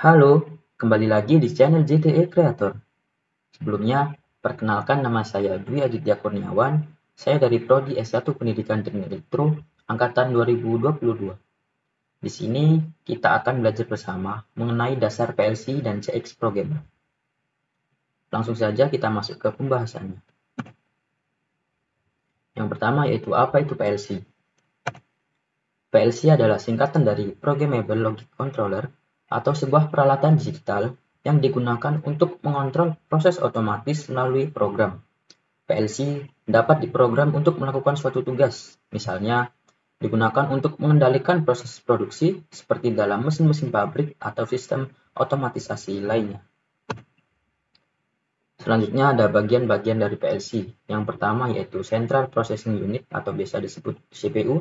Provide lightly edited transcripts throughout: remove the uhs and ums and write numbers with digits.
Halo, kembali lagi di channel JTE Creator. Sebelumnya, perkenalkan nama saya Dwi Aditya Kurniawan. Saya dari Prodi S1 Pendidikan Teknik Elektro angkatan 2022. Di sini kita akan belajar bersama mengenai dasar PLC dan CX Programmer. Langsung saja kita masuk ke pembahasannya. Yang pertama yaitu apa itu PLC? PLC adalah singkatan dari Programmable Logic Controller atau sebuah peralatan digital yang digunakan untuk mengontrol proses otomatis melalui program. PLC dapat diprogram untuk melakukan suatu tugas, misalnya digunakan untuk mengendalikan proses produksi seperti dalam mesin-mesin pabrik atau sistem otomatisasi lainnya. Selanjutnya ada bagian-bagian dari PLC. Yang pertama yaitu Central Processing Unit atau biasa disebut CPU.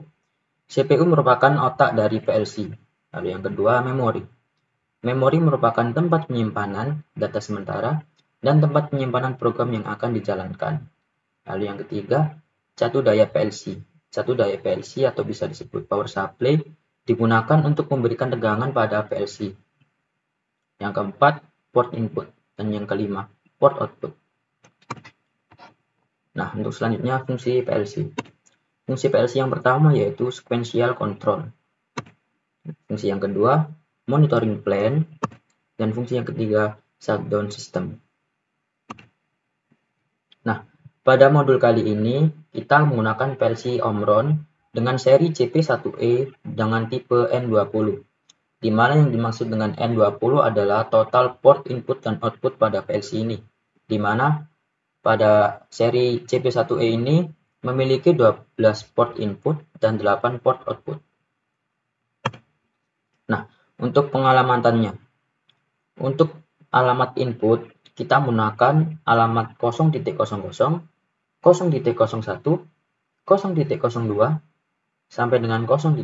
CPU merupakan otak dari PLC. Lalu yang kedua, memori. Memori merupakan tempat penyimpanan data sementara dan tempat penyimpanan program yang akan dijalankan. Lalu yang ketiga, catu daya PLC. Catu daya PLC atau bisa disebut power supply digunakan untuk memberikan tegangan pada PLC. Yang keempat, port input. Dan yang kelima, port output. Nah, untuk selanjutnya fungsi PLC. Fungsi PLC yang pertama yaitu sequential control. Fungsi yang kedua, monitoring plan. Dan fungsi yang ketiga, shutdown system. Nah, pada modul kali ini kita menggunakan versi Omron dengan seri CP1E dengan tipe N20, di mana yang dimaksud dengan N20 adalah total port input dan output pada PLC ini, di mana pada seri CP1E ini memiliki 12 port input dan 8 port output. Nah, untuk pengalamannya, untuk alamat input kita menggunakan alamat 0.00, 0.01, 0.02, sampai dengan 0.11.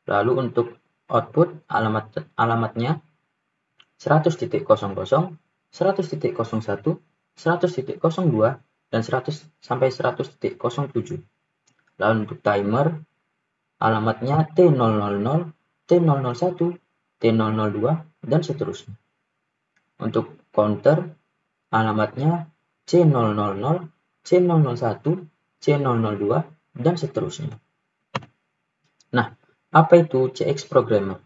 Lalu untuk output alamatnya 100.00, 100.01, 100.02, dan 100 sampai 100.07. Lalu untuk timer alamatnya T000, T001, T002, dan seterusnya. Untuk counter alamatnya C000, C001, C002, dan seterusnya. Nah, apa itu CX Programmer?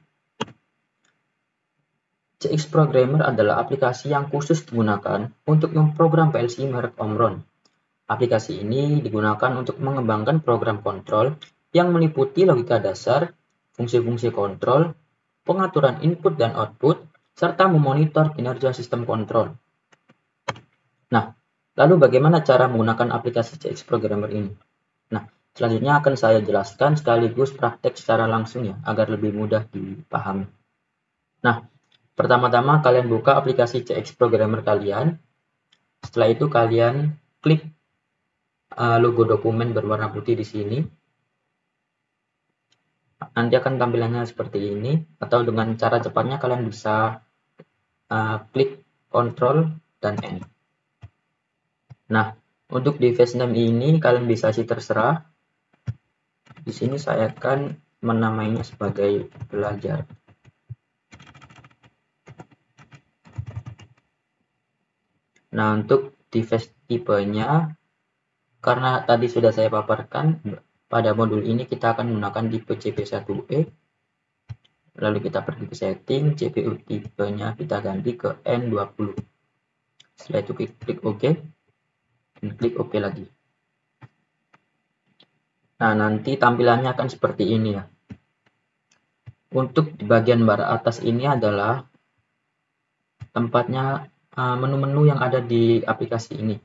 CX Programmer adalah aplikasi yang khusus digunakan untuk memprogram PLC merek Omron. Aplikasi ini digunakan untuk mengembangkan program kontrol yang meliputi logika dasar, fungsi-fungsi kontrol, pengaturan input dan output, serta memonitor kinerja sistem kontrol. Nah, lalu bagaimana cara menggunakan aplikasi CX Programmer ini? Nah, selanjutnya akan saya jelaskan sekaligus praktek secara langsung ya, agar lebih mudah dipahami. Nah, pertama-tama kalian buka aplikasi CX Programmer kalian. Setelah itu kalian klik logo dokumen berwarna putih di sini. Nanti akan tampilannya seperti ini, atau dengan cara cepatnya kalian bisa klik Ctrl dan N. Nah, untuk device name ini kalian bisa sih terserah. Di sini saya akan menamainya sebagai belajar. Nah, untuk device tipenya, karena tadi sudah saya paparkan, pada modul ini kita akan menggunakan tipe CP1E. Lalu kita pergi ke setting, CPU tipenya kita ganti ke N20. Setelah itu klik OK, dan klik OK lagi. Nah, nanti tampilannya akan seperti ini ya. Untuk di bagian bar atas ini adalah tempatnya menu-menu yang ada di aplikasi ini.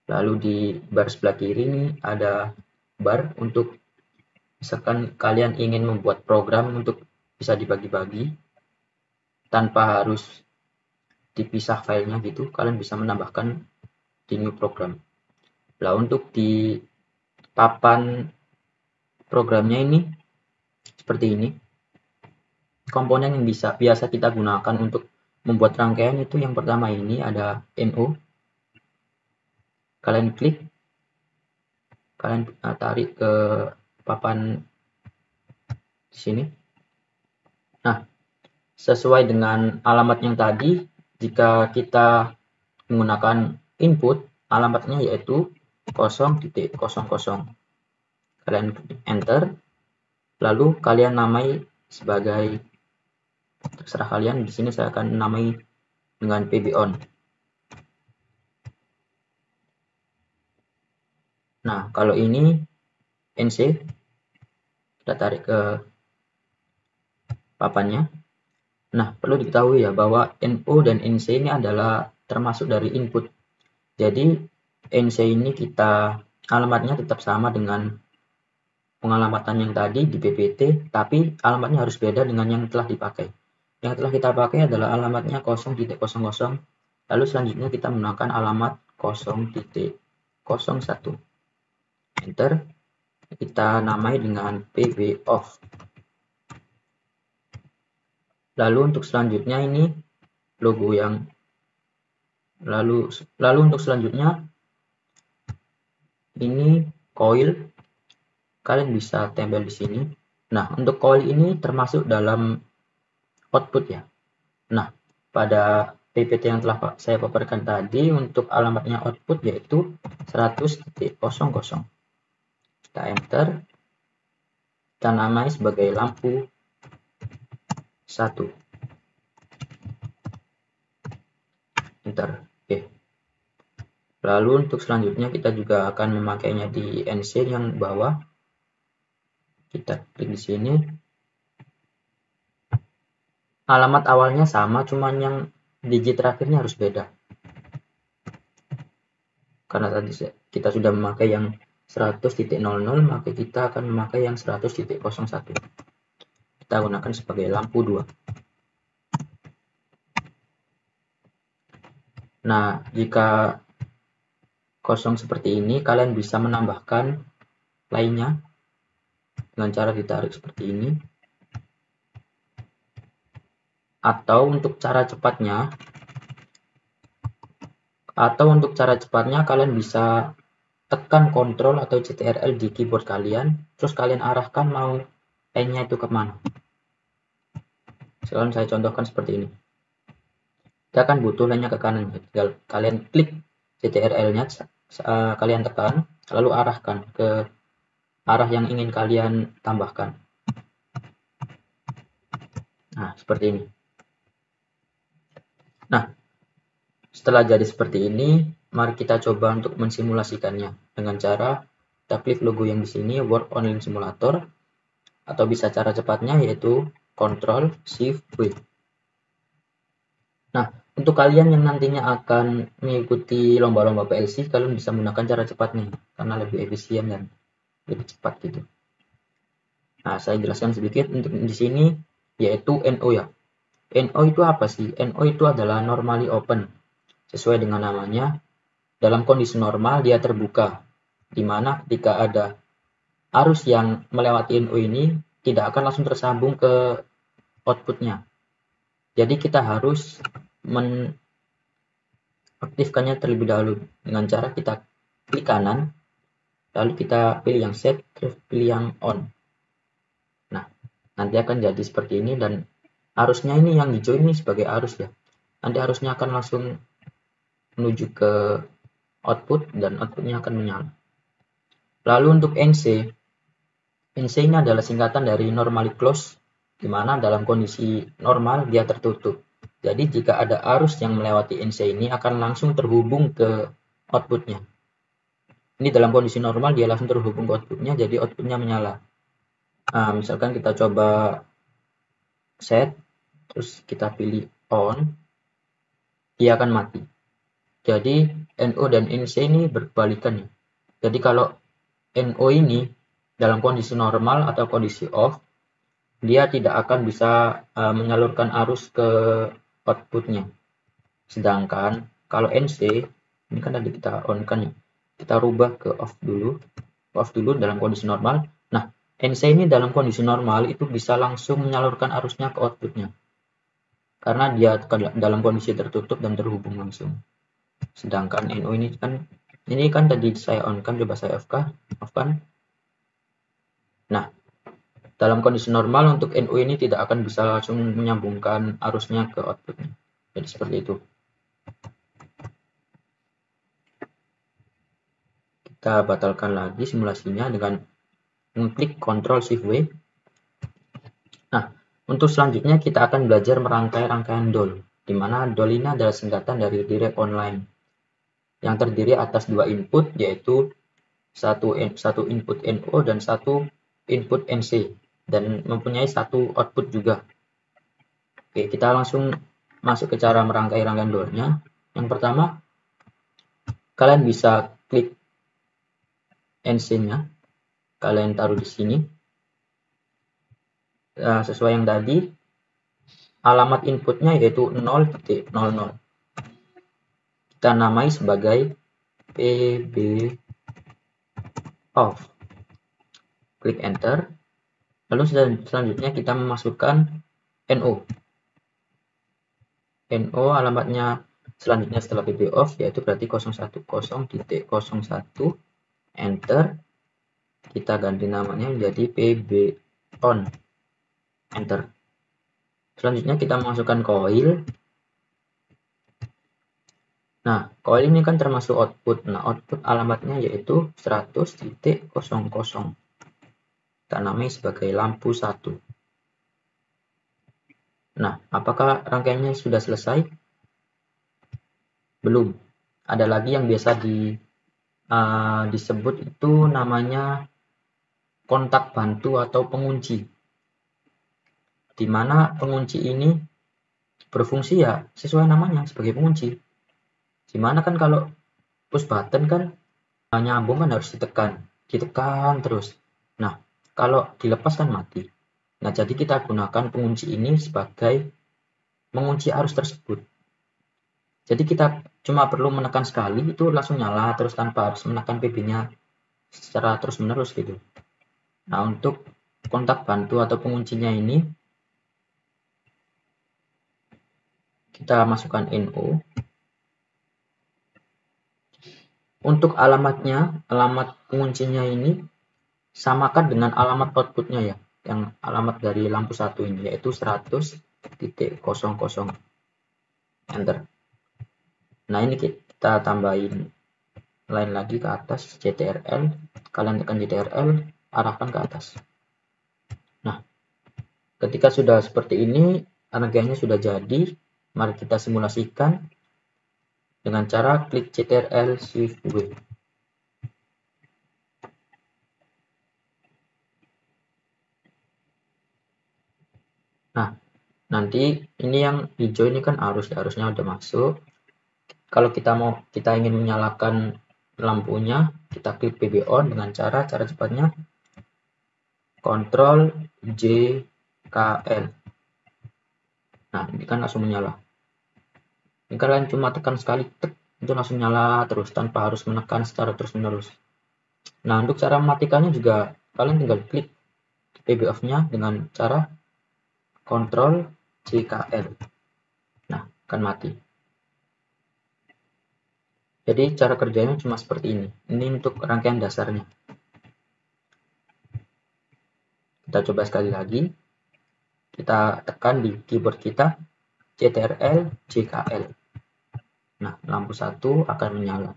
Lalu di bar sebelah kiri ini ada bar untuk misalkan kalian ingin membuat program untuk bisa dibagi-bagi tanpa harus dipisah filenya gitu, kalian bisa menambahkan di new program. Nah, untuk di papan programnya ini seperti ini. Komponen yang biasa kita gunakan untuk membuat rangkaian itu yang pertama ini ada NO. Kalian klik, kalian tarik ke papan di sini. Nah, sesuai dengan alamat yang tadi, jika kita menggunakan input, alamatnya yaitu 0.00. Kalian enter, lalu kalian namai sebagai, terserah kalian, di sini saya akan namai dengan pbon. Nah, kalau ini NC, kita tarik ke papannya. Nah, perlu diketahui ya bahwa NO dan NC ini adalah termasuk dari input. Jadi, NC ini kita alamatnya tetap sama dengan pengalamatan yang tadi di PPT, tapi alamatnya harus beda dengan yang telah dipakai. Yang telah kita pakai adalah alamatnya 0.00, lalu selanjutnya kita menggunakan alamat 0.01. Enter, kita namai dengan pboff. Lalu untuk selanjutnya ini logo yang lalu untuk selanjutnya ini coil, kalian bisa tempel di sini. Nah, untuk coil ini termasuk dalam output ya. Nah, pada PPT yang telah saya paparkan tadi, untuk alamatnya output yaitu 100.00. Kita enter, kita namai sebagai lampu 1. Enter. Oke. Lalu untuk selanjutnya kita juga akan memakainya di NC yang bawah. Kita klik di sini. Alamat awalnya sama, cuman yang digit terakhirnya harus beda. Karena tadi kita sudah memakai yang 100.00, maka kita akan memakai yang 100.01. Kita gunakan sebagai lampu 2. Nah, jika kosong seperti ini, kalian bisa menambahkan lainnya dengan cara ditarik seperti ini. Atau untuk cara cepatnya, kalian bisa tekan Ctrl atau CTRL di keyboard kalian, terus kalian arahkan mau line-nya itu kemana. Sekarang saya contohkan seperti ini. Kita akan butuh line-nya ke kanan, tinggal kalian klik CTRL-nya, kalian tekan, lalu arahkan ke arah yang ingin kalian tambahkan. Nah, seperti ini. Nah, setelah jadi seperti ini, mari kita coba untuk mensimulasikannya dengan cara kita klik logo yang di sini, Work Online Simulator, atau bisa cara cepatnya yaitu Ctrl+Shift+V. Nah, untuk kalian yang nantinya akan mengikuti lomba-lomba PLC, kalian bisa menggunakan cara cepatnya karena lebih efisien dan lebih cepat gitu. Nah, saya jelaskan sedikit untuk di sini yaitu NO ya. NO itu apa sih? NO itu adalah normally open. Sesuai dengan namanya, dalam kondisi normal dia terbuka, di mana ketika ada arus yang melewati NO ini tidak akan langsung tersambung ke outputnya. Jadi kita harus mengaktifkannya terlebih dahulu dengan cara kita klik kanan, lalu kita pilih yang set, terus pilih yang on. Nah, nanti akan jadi seperti ini dan arusnya ini yang hijau ini sebagai arus ya. Nanti arusnya akan langsung menuju ke output dan outputnya akan menyala. Lalu untuk NC ini adalah singkatan dari normally close, di mana dalam kondisi normal dia tertutup. Jadi jika ada arus yang melewati NC ini akan langsung terhubung ke outputnya. Ini dalam kondisi normal dia langsung terhubung ke outputnya, jadi outputnya menyala. Nah, misalkan kita coba set, terus kita pilih on, dia akan mati. Jadi NO dan NC ini berbalikan ya. Jadi kalau NO ini dalam kondisi normal atau kondisi off, dia tidak akan bisa menyalurkan arus ke outputnya. Sedangkan kalau NC, ini kan tadi kita on kan ya, kita rubah ke off dulu dalam kondisi normal. Nah, NC ini dalam kondisi normal itu bisa langsung menyalurkan arusnya ke outputnya. Karena dia dalam kondisi tertutup dan terhubung langsung. Sedangkan NO ini kan tadi saya on kan, coba saya off kan. Nah, dalam kondisi normal untuk NO ini tidak akan bisa langsung menyambungkan arusnya ke outputnya. Jadi seperti itu. Kita batalkan lagi simulasinya dengan mengklik Ctrl Shift W. Nah, untuk selanjutnya kita akan belajar merangkai rangkaian DOL, di mana DOL ini adalah singkatan dari direct online, yang terdiri atas dua input, yaitu satu input NO dan satu input NC, dan mempunyai satu output juga. Oke, kita langsung masuk ke cara merangkai rangkaian DOL-nya. Yang pertama, kalian bisa klik NC-nya, kalian taruh di sini. Sesuai yang tadi, alamat inputnya yaitu 0.00. Kita namai sebagai PB off. Klik enter. Lalu selanjutnya kita memasukkan NO. NO alamatnya selanjutnya setelah PB off yaitu berarti 010.01. Enter. Kita ganti namanya menjadi PB on. Enter. Selanjutnya kita masukkan coil. Nah, coil ini kan termasuk output. Nah, output alamatnya yaitu 100.00. Kita namai sebagai lampu 1. Nah, apakah rangkaiannya sudah selesai? Belum. Ada lagi yang biasa disebut itu namanya kontak bantu atau pengunci. Di mana pengunci ini berfungsi ya sesuai namanya sebagai pengunci. Di mana kan kalau push button kan nyambung kan harus ditekan terus. Nah, kalau dilepas kan mati. Nah, jadi kita gunakan pengunci ini sebagai mengunci arus tersebut. Jadi kita cuma perlu menekan sekali itu langsung nyala terus tanpa harus menekan PB-nya secara terus-menerus gitu. Nah, untuk kontak bantu atau penguncinya ini kita masukkan NO. Untuk alamat penguncinya ini samakan dengan alamat outputnya ya, yang alamat dari lampu 1 ini yaitu 100.00. Enter. Nah, ini kita tambahin lain lagi ke atas CTRL, kalian tekan CTRL, arahkan ke atas. Nah, ketika sudah seperti ini, rangkaiannya sudah jadi. Mari kita simulasikan dengan cara klik CTRL Shift W. Nah, nanti ini yang hijau ini kan arusnya udah masuk. Kalau kita ingin menyalakan lampunya, kita klik PB on dengan cara cepatnya Ctrl J K L. Nah, ini kan langsung menyala. Ini kalian cuma tekan sekali, itu langsung nyala terus tanpa harus menekan secara terus-menerus. Nah, untuk cara mematikannya juga kalian tinggal klik PB off-nya dengan cara Ctrl JKL. Nah, akan mati. Jadi cara kerjanya cuma seperti ini. Ini untuk rangkaian dasarnya. Kita coba sekali lagi. Kita tekan di keyboard kita CTRL JKL. Nah, lampu 1 akan menyala.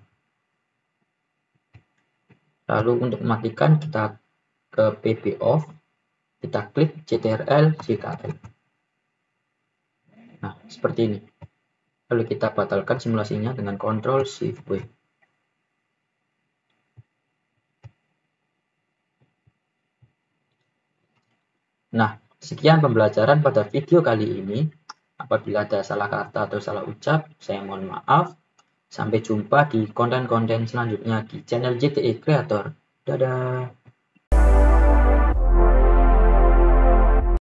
Lalu untuk mematikan kita ke PB off, kita klik CTRL JKL. Nah, seperti ini. Lalu kita batalkan simulasinya dengan Ctrl Shift W. Nah, sekian pembelajaran pada video kali ini. Apabila ada salah kata atau salah ucap, saya mohon maaf. Sampai jumpa di konten-konten selanjutnya di channel JTE Creator. Dadah!